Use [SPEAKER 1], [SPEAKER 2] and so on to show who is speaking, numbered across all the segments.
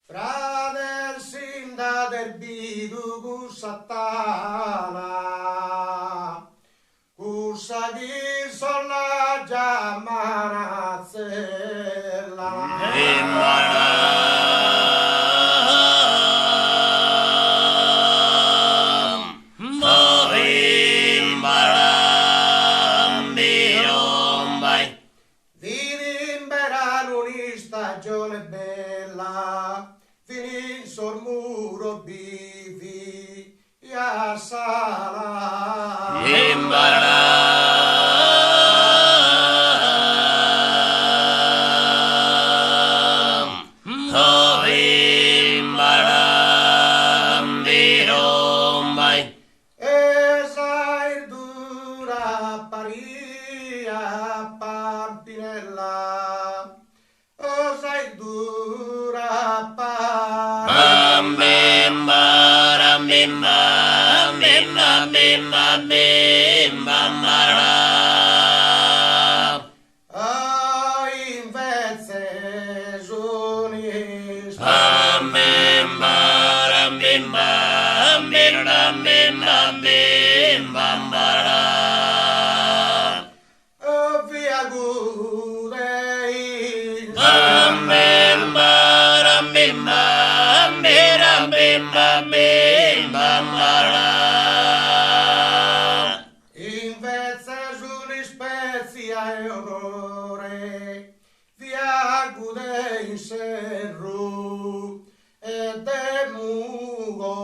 [SPEAKER 1] Frater sinda del bidu cusatana, cusagir sola giamanazzella. Stagione bella, finì sul muro bivi, a sala. Esa il dura paria Pampinella. Sai dura pa
[SPEAKER 2] bimba bimba bimba bimba bimba mara
[SPEAKER 1] invece giorni
[SPEAKER 2] bimba bimba bimba bimba bimba mara
[SPEAKER 1] via gudei
[SPEAKER 2] bimba bimba bimba bimba mara
[SPEAKER 1] invece giorni spezia e onore via gudei in serru e demugo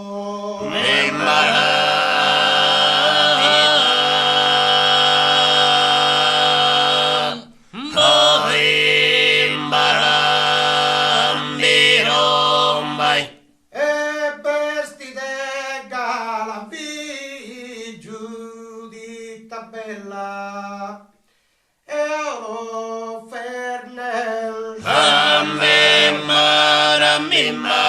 [SPEAKER 1] bella e oro fernel
[SPEAKER 2] bimba bimba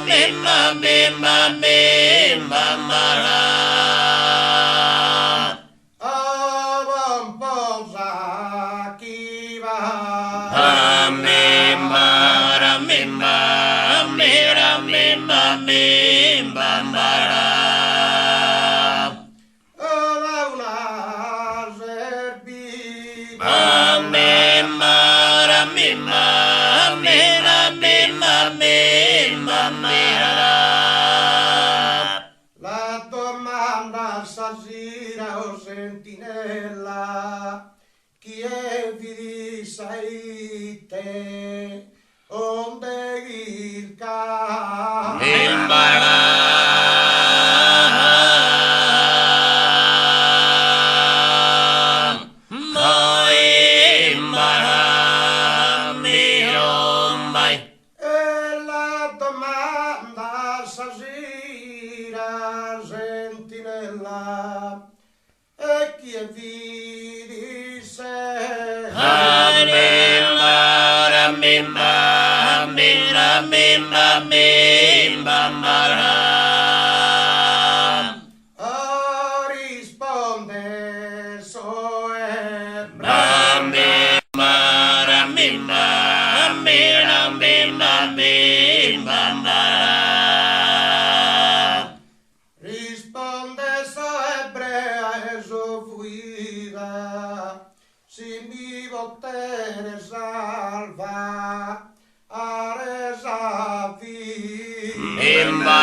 [SPEAKER 2] bimba bimba bimba mara
[SPEAKER 1] avon posa chi va
[SPEAKER 2] bimba bimba bimba bimba bimba mara
[SPEAKER 1] la domanda stasera o sentinella chi è vi sai te onde il ca stasera sentinella e chi è vidi se
[SPEAKER 2] bimba bimba bimba mara
[SPEAKER 1] a risponde soe
[SPEAKER 2] bimba bimba bimba bimba mara
[SPEAKER 1] risponde so ebrea e so fuida si mi votere salva a resavi
[SPEAKER 2] bimba